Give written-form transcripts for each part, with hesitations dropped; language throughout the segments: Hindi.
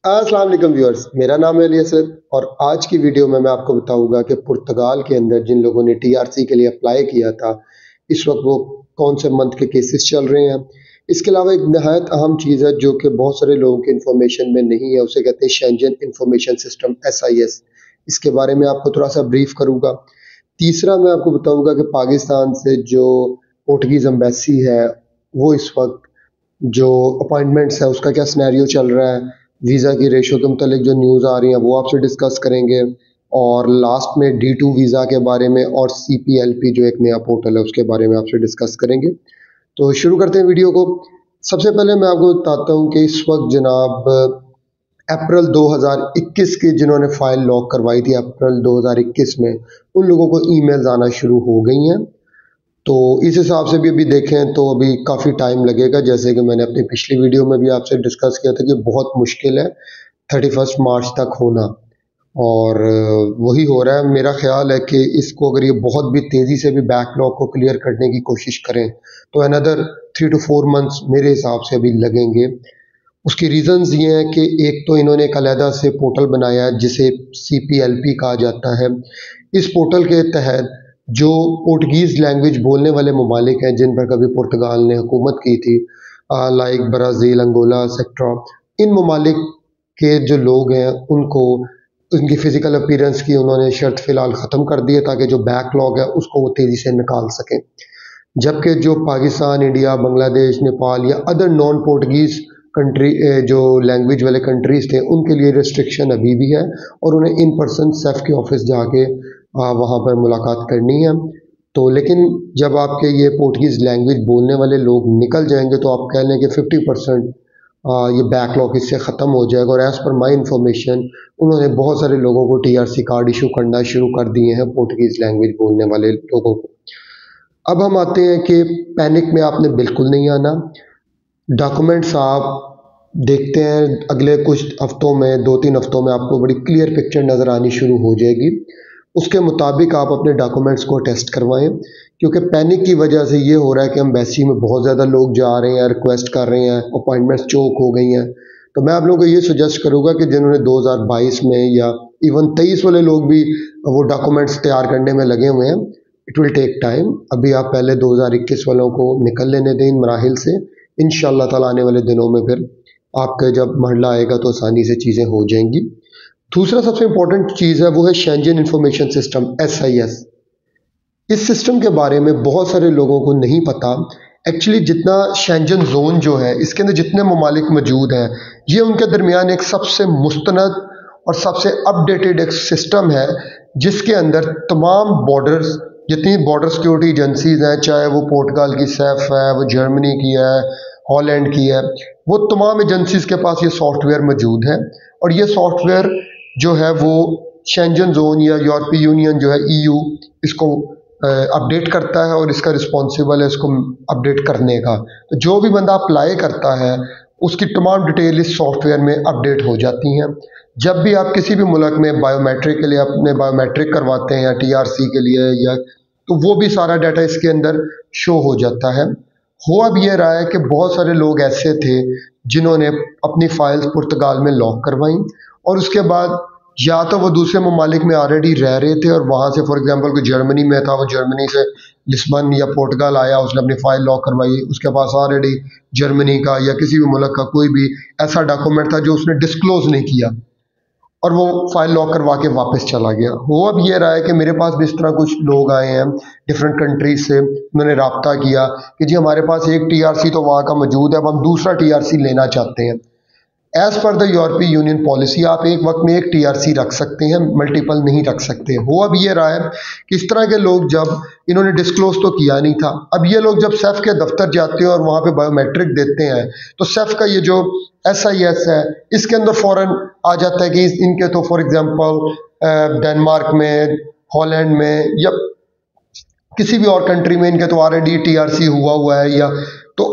अस्सलाम वालेकुम व्यूअर्स, मेरा नाम है अली और आज की वीडियो में मैं आपको बताऊंगा कि पुर्तगाल के अंदर जिन लोगों ने टीआरसी के लिए अप्लाई किया था, इस वक्त वो कौन से मंथ के केसेस चल रहे हैं। इसके अलावा एक नहायत अहम चीज़ है जो कि बहुत सारे लोगों के इन्फॉर्मेशन में नहीं है, उसे कहते हैं शेंजन इंफॉर्मेशन सिस्टम SIS। इसके बारे में आपको थोड़ा सा ब्रीफ करूंगा। तीसरा मैं आपको बताऊंगा कि पाकिस्तान से जो पोर्टुगीज एम्बेसी है वो इस वक्त जो अपॉइंटमेंट्स है उसका क्या सिनेरियो चल रहा है, वीज़ा की रेशो के मुतालिक जो न्यूज़ आ रही हैं वो आपसे डिस्कस करेंगे और लास्ट में D2 वीज़ा के बारे में और CPLP जो एक नया पोर्टल है उसके बारे में आपसे डिस्कस करेंगे। तो शुरू करते हैं वीडियो को। सबसे पहले मैं आपको बताता हूँ कि इस वक्त जनाब अप्रैल 2021 की जिन्होंने फ़ाइल लॉक करवाई थी अप्रैल 2021 में, उन लोगों को ईमेल्स आना शुरू हो गई हैं। तो इस हिसाब से भी अभी देखें तो अभी काफ़ी टाइम लगेगा, जैसे कि मैंने अपनी पिछली वीडियो में भी आपसे डिस्कस किया था कि बहुत मुश्किल है 31 मार्च तक होना, और वही हो रहा है। मेरा ख्याल है कि इसको अगर ये बहुत भी तेज़ी से भी बैकलॉग को क्लियर करने की कोशिश करें तो अनदर 3 to 4 मंथ्स मेरे हिसाब से अभी लगेंगे। उसकी रीज़न्स ये हैं कि एक तो इन्होंने एक अलहदा से पोर्टल बनाया है जिसे CPLP कहा जाता है। इस पोर्टल के तहत जो पोर्टुगीज़ लैंग्वेज बोलने वाले ममालिक हैं जिन पर कभी पुर्तगाल ने हुकूमत की थी, लाइक ब्राज़ील, अंगोला एक्सेट्रा, इन ममालिक के जो लोग हैं उनको उनकी फ़िज़िकल अपीयरेंस की उन्होंने शर्त फ़िलहाल ख़त्म कर दी है ताकि जो बैकलॉग है उसको वो तेज़ी से निकाल सकें। जबकि जो पाकिस्तान, इंडिया, बांग्लादेश, नेपाल या अदर नॉन पोर्टुगीज़ कंट्री जो लैंग्वेज वाले कंट्रीज़ थे उनके लिए रिस्ट्रिक्शन अभी भी है और उन्हें इन पर्सन सेफ के ऑफिस जाके वहाँ पर मुलाकात करनी है। तो लेकिन जब आपके ये पोर्टुगीज़ लैंग्वेज बोलने वाले लोग निकल जाएंगे तो आप कह लें कि 50% ये बैकलॉग इससे ख़त्म हो जाएगा। और एज़ पर माई इंफॉर्मेशन उन्होंने बहुत सारे लोगों को TRC कार्ड इशू करना शुरू कर दिए हैं, पोर्टुगीज़ लैंग्वेज बोलने वाले लोगों को। अब हम आते हैं कि पैनिक में आपने बिल्कुल नहीं आना। डॉक्यूमेंट्स आप देखते हैं अगले कुछ हफ्तों में, 2-3 हफ्तों में आपको बड़ी क्लियर पिक्चर नज़र आनी शुरू हो जाएगी। उसके मुताबिक आप अपने डॉक्यूमेंट्स को टेस्ट करवाएं, क्योंकि पैनिक की वजह से ये हो रहा है कि एम्बेसी में बहुत ज़्यादा लोग जा रहे हैं, रिक्वेस्ट कर रहे हैं, अपॉइंटमेंट्स चोक हो गई हैं। तो मैं आप लोगों को ये सजेस्ट करूँगा कि जिन्होंने 2022 में या इवन 23 वाले लोग भी वो डॉक्यूमेंट्स तैयार करने में लगे हुए हैं, इट विल टेक टाइम। अभी आप पहले 2021 वालों को निकल लेने दें इन मराहिल से। इंशाअल्लाह ताला आने वाले दिनों में फिर आपका जब मरला आएगा तो आसानी से चीज़ें हो जाएंगी। दूसरा सबसे इम्पोर्टेंट चीज़ है वो है शेंजन इंफॉर्मेशन सिस्टम SIS। इस सिस्टम के बारे में बहुत सारे लोगों को नहीं पता। एक्चुअली जितना शेंजन जोन जो है इसके अंदर जितने ममालिक मौजूद हैं, ये उनके दरमियान एक सबसे मुस्तनद और सबसे अपडेटेड एक सिस्टम है जिसके अंदर तमाम बॉर्डर्स, जितनी बॉर्डर सिक्योरिटी एजेंसीज हैं, चाहे वो पुर्तगाल की SAF है, वो जर्मनी की है, हॉलैंड की है, वो तमाम एजेंसीज के पास ये सॉफ्टवेयर मौजूद है। और ये सॉफ्टवेयर जो है वो शेंजन जोन या यूरोपीय यूनियन जो है EU इसको अपडेट करता है और इसका रिस्पॉन्सिबल है इसको अपडेट करने का। तो जो भी बंदा अप्लाई करता है उसकी तमाम डिटेल इस सॉफ्टवेयर में अपडेट हो जाती हैं। जब भी आप किसी भी मुल्क में बायोमेट्रिक के लिए अपने बायोमेट्रिक करवाते हैं या TRC के लिए, या तो वो भी सारा डाटा इसके अंदर शो हो जाता है। हो अब ये रहा है कि बहुत सारे लोग ऐसे थे जिन्होंने अपनी फाइल्स पुर्तगाल में लॉक करवाई और उसके बाद या तो वो दूसरे ममालिक में ऑलरेडी रह रहे थे और वहाँ से फॉर एग्जांपल कोई जर्मनी में था, वो जर्मनी से लिस्बन या पुर्तगाल आया, उसने अपनी फ़ाइल लॉक करवाई, उसके पास ऑलरेडी जर्मनी का या किसी भी मुल्क का कोई भी ऐसा डॉक्यूमेंट था जो उसने डिस्क्लोज़ नहीं किया और वो फाइल लॉक करवा के वापस चला गया। वो अब ये रहा है कि मेरे पास भी इस तरह कुछ लोग आए हैं डिफरेंट कंट्रीज से, उन्होंने रब्ता किया कि जी हमारे पास एक TRC तो वहाँ का मौजूद है, अब हम दूसरा TRC लेना चाहते हैं। एज़ पर द यूरोपीय यूनियन पॉलिसी आप एक वक्त में एक TRC रख सकते हैं, मल्टीपल नहीं रख सकते। हो अब ये रहा है कि इस तरह के लोग, जब इन्होंने डिस्क्लोज तो किया नहीं था, अब ये लोग जब SAF के दफ्तर जाते हैं और वहाँ पे बायोमेट्रिक देते हैं तो SAF का ये जो SIS है इसके अंदर फ़ौरन आ जाता है कि इनके तो फॉर एग्जांपल डेनमार्क में, हॉलैंड में या किसी भी और कंट्री में इनके तो ऑलरेडी TRC हुआ है, या तो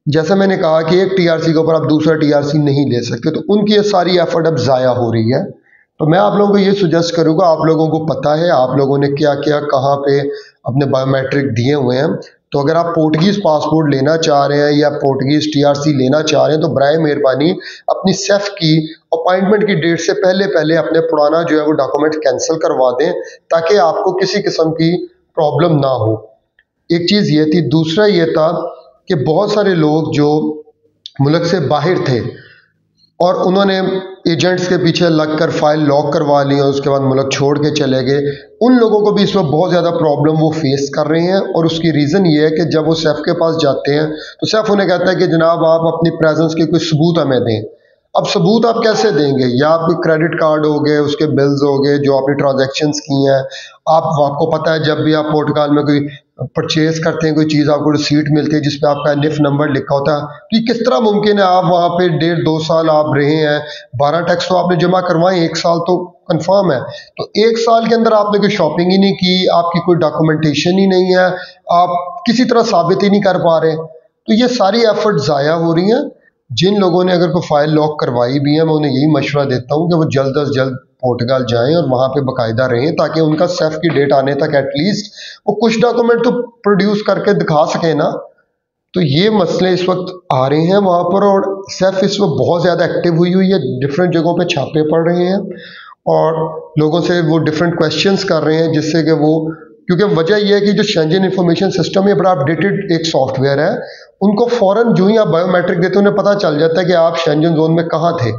जैसे मैंने कहा कि एक TRC के ऊपर आप दूसरा TRC नहीं ले सकते, तो उनकी ये सारी एफर्ट अब ज़ाया हो रही है। तो मैं आप लोगों को ये सुजेस्ट करूँगा, आप लोगों को पता है आप लोगों ने क्या क्या कहाँ पे अपने बायोमेट्रिक दिए हुए हैं, तो अगर आप पोर्टुगीज़ पासपोर्ट लेना चाह रहे हैं या पोर्टुगीज़ टीआरसी लेना चाह रहे हैं तो बराए मेहरबानी अपनी सेफ की अपॉइंटमेंट की डेट से पहले पहले अपने पुराना जो है वो डॉक्यूमेंट कैंसिल करवा दें, ताकि आपको किसी किस्म की प्रॉब्लम ना हो। एक चीज़ ये थी। दूसरा ये था कि बहुत सारे लोग जो मुल्क से बाहर थे और उन्होंने एजेंट्स के पीछे लगकर फाइल लॉक करवा ली और उसके बाद मुल्क छोड़ के चले गए। उन लोगों को भी इस वक्त बहुत ज़्यादा प्रॉब्लम वो फेस कर रहे हैं, और उसकी रीज़न ये है कि जब वो सैफ के पास जाते हैं तो सैफ उन्हें कहता है कि जनाब आप अपनी प्रेजेंस के कोई सबूत हमें दें। अब सबूत आप कैसे देंगे? या आपके क्रेडिट कार्ड हो गए, उसके बिल्स हो गए जो आपने ट्रांजैक्शंस की हैं। आपको पता है जब भी आप पुर्तगाल में कोई परचेज करते हैं कोई चीज़, आपको रिसीट मिलती है जिसपे आपका निफ नंबर लिखा होता है। तो ये किस तरह मुमकिन है? आप वहाँ पे 1.5-2 साल आप रहे हैं, 12 टैक्स तो आपने जमा करवाए, 1 साल तो कंफर्म है। तो 1 साल के अंदर आपने कोई शॉपिंग ही नहीं की, आपकी कोई डॉक्यूमेंटेशन ही नहीं है, आप किसी तरह साबित ही नहीं कर पा रहे। तो ये सारी एफर्ट ज़ाया हो रही हैं। जिन लोगों ने अगर कोई फाइल लॉक करवाई भी है, मैं उन्हें यही मशवरा देता हूँ कि वो जल्द अज जल्द पुर्तगाल जाएं और वहाँ पे बाकायदा रहें, ताकि उनका सेफ की डेट आने तक एटलीस्ट वो कुछ डॉक्यूमेंट तो प्रोड्यूस करके दिखा सकें ना। तो ये मसले इस वक्त आ रहे हैं वहाँ पर, और सेफ इस वक्त बहुत ज़्यादा एक्टिव हुई हुई है। डिफरेंट जगहों पे छापे पड़ रहे हैं और लोगों से वो डिफरेंट क्वेश्चंस कर रहे हैं, जिससे कि वो, क्योंकि वजह यह है कि जो शेंजन इंफॉर्मेशन सिस्टम है बड़ा अपडेटेड एक सॉफ्टवेयर है, उनको फ़ौरन जो ही आप बायोमेट्रिक देते हैं उन्हें पता चल जाता है कि आप शेंजन जोन में कहाँ थे।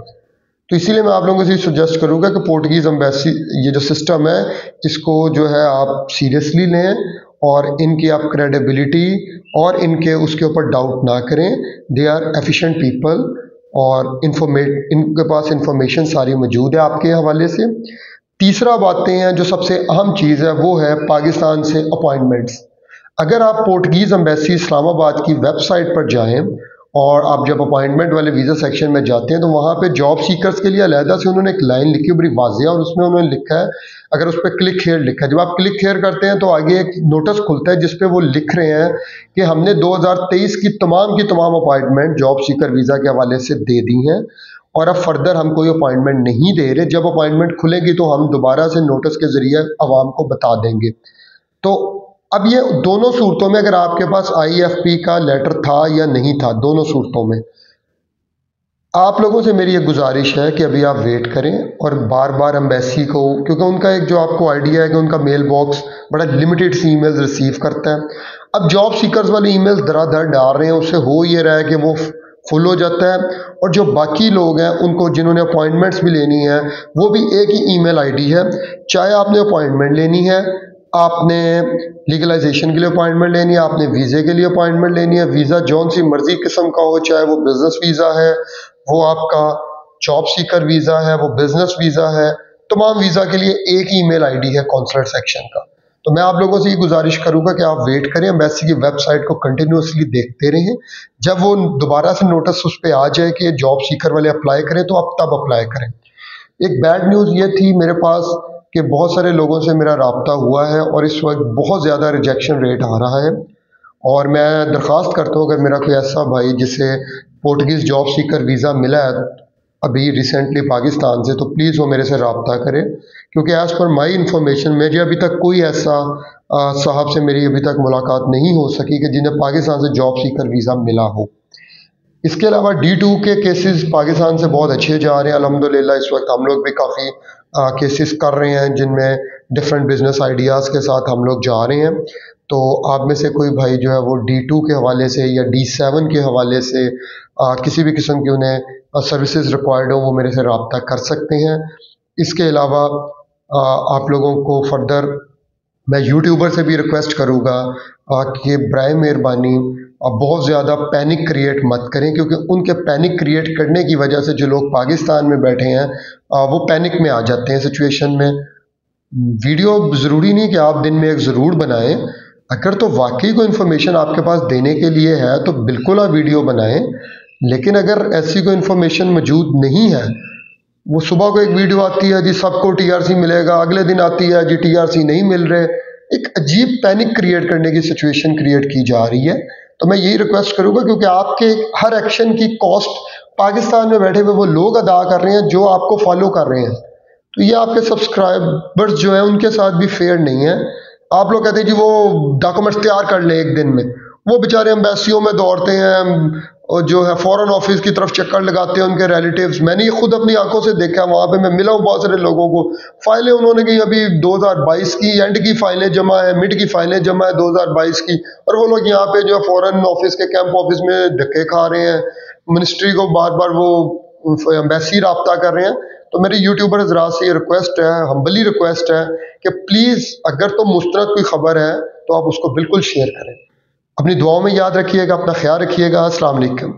तो इसीलिए मैं आप लोगों से सजेस्ट करूँगा कि पोर्टुगीज़ एम्बेसी ये जो सिस्टम है इसको जो है आप सीरियसली लें, और इनकी आप क्रेडिबिलिटी और इनके उसके ऊपर डाउट ना करें। दे आर एफिशिएंट पीपल, और इनके पास इंफॉर्मेशन सारी मौजूद है आपके हवाले से। तीसरा बातें हैं जो सबसे अहम चीज़ है वो है पाकिस्तान से अपॉइंटमेंट्स। अगर आप पोर्टुगीज़ एम्बेसी इस्लामाबाद की वेबसाइट पर जाएं और आप जब अपॉइंटमेंट वाले वीज़ा सेक्शन में जाते हैं तो वहाँ पे जॉब सीकर्स के लिए अलहदा से उन्होंने एक लाइन लिखी है बड़ी वाज़िया, और उसमें उन्होंने लिखा है, अगर उस पर क्लिक हेयर लिखा है, जब आप क्लिक हेयर करते हैं तो आगे एक नोटिस खुलता है जिसपे वो लिख रहे हैं कि हमने 2023 की तमाम अपॉइंटमेंट जॉब सीकर वीज़ा के हवाले से दे दी हैं, और अब फर्दर हम कोई अपॉइंटमेंट नहीं दे रहे। जब अपॉइंटमेंट खुलेगी तो हम दोबारा से नोटिस के ज़रिए आवाम को बता देंगे। तो अब ये दोनों सूरतों में, अगर आपके पास IFP का लेटर था या नहीं था, दोनों सूरतों में आप लोगों से मेरी ये गुजारिश है कि अभी आप वेट करें, और बार बार एम्बेसी को, क्योंकि उनका एक जो आपको आइडिया है कि उनका मेल बॉक्स बड़ा लिमिटेड सी ईमेल्स रिसीव करता है। अब जॉब सीकर्स वाले ईमेल्स धड़ाधड़ डाल रहे हैं, उससे हो ये रहा है कि वो फुल हो जाता है, और जो बाकी लोग हैं उनको जिन्होंने अपॉइंटमेंट्स भी लेनी है वो भी एक ही ईमेल आईडी है। चाहे आपने अपॉइंटमेंट लेनी है, आपने लीगलाइजेशन के लिए अपॉइंटमेंट लेनी है, आपने वीज़े के लिए अपॉइंटमेंट लेनी है, वीज़ा जौन सी मर्जी किस्म का हो, चाहे वो बिज़नेस वीज़ा है, वो आपका जॉब सीकर वीज़ा है, वो बिज़नेस वीज़ा है, तमाम वीज़ा के लिए एक ही ईमेल आईडी है कॉन्सुलेट सेक्शन का। तो मैं आप लोगों से ये गुजारिश करूंगा कि आप वेट करें, एम्बेसी की वेबसाइट को कंटिन्यूसली देखते रहें। जब वो दोबारा से नोटिस उस पर आ जाए कि जॉब सीकर वाले अप्लाई करें तो आप तब अप्लाई करें। एक बैड न्यूज़ ये थी मेरे पास कि बहुत सारे लोगों से मेरा राब्ता हुआ है और इस वक्त बहुत ज़्यादा रिजेक्शन रेट आ रहा है, और मैं दरख्वास्त करता हूँ अगर मेरा कोई ऐसा भाई जिसे पोर्टुगीज़ जॉब सीकर वीज़ा मिला है अभी रिसेंटली पाकिस्तान से, तो प्लीज़ वो मेरे से रब्ता करें, क्योंकि एज़ पर माई इंफॉर्मेशन मुझे अभी तक कोई ऐसा साहब से मेरी अभी तक मुलाकात नहीं हो सकी कि जिन्हें पाकिस्तान से जॉब सीकर वीज़ा मिला हो। इसके अलावा D2 के केसेस पाकिस्तान से बहुत अच्छे जा रहे हैं अल्हम्दुलिल्लाह। इस वक्त हम लोग भी काफ़ी केसेस कर रहे हैं जिनमें डिफरेंट बिजनेस आइडियाज़ के साथ हम लोग जा रहे हैं। तो आप में से कोई भाई जो है वो D2 के हवाले से या D7 के हवाले से किसी भी किस्म की उन्हें सर्विसेज रिक्वायर्ड हो वो मेरे से रब्ता कर सकते हैं। इसके अलावा आप लोगों को फर्दर मैं यूट्यूबर से भी रिक्वेस्ट करूँगा कि बराए मेहरबानी बहुत ज़्यादा पैनिक क्रिएट मत करें, क्योंकि उनके पैनिक क्रिएट करने की वजह से जो लोग पाकिस्तान में बैठे हैं वो पैनिक में आ जाते हैं सिचुएशन में। वीडियो ज़रूरी नहीं कि आप दिन में एक ज़रूर बनाएं, अगर तो वाकई कोई इन्फॉर्मेशन आपके पास देने के लिए है तो बिल्कुल आप वीडियो बनाएं, लेकिन अगर ऐसी कोई इन्फॉर्मेशन मौजूद नहीं है, वो सुबह को एक वीडियो आती है जी सबको TRC मिलेगा, अगले दिन आती है जी TRC नहीं मिल रहे, एक अजीब पैनिक क्रिएट करने की सिचुएशन क्रिएट की जा रही है। तो मैं यही रिक्वेस्ट करूंगा, क्योंकि आपके हर एक्शन की कॉस्ट पाकिस्तान में बैठे हुए वो लोग अदा कर रहे हैं जो आपको फॉलो कर रहे हैं, तो ये आपके सब्सक्राइबर्स जो हैं उनके साथ भी फेयर नहीं है। आप लोग कहते हैं जी वो डॉक्यूमेंट्स तैयार कर लें एक दिन में, वो बेचारे एम्बेसियों में दौड़ते हैं और जो है फॉरेन ऑफिस की तरफ चक्कर लगाते हैं उनके रिलेटिव्स। मैंने ये खुद अपनी आंखों से देखा, वहाँ पे मैं मिला हूँ बहुत सारे लोगों को। फाइलें उन्होंने की अभी 2022 की एंड की फाइलें जमा है, मिड की फाइलें जमा है 2022 की, और वो लोग यहाँ पे जो है फॉरेन ऑफिस के कैंप ऑफिस में धक्के खा रहे हैं। मिनिस्ट्री को बार बार वो एम्बेसी राब्ता कर रहे हैं। तो मेरे यूट्यूबर हजरात से ये रिक्वेस्ट है, हम्बली रिक्वेस्ट है कि प्लीज़ अगर तो मुस्तरद कोई खबर है तो आप उसको बिल्कुल शेयर करें। अपनी दुआओं में याद रखिएगा, अपना ख्याल रखिएगा। अस्सलाम वालेकुम।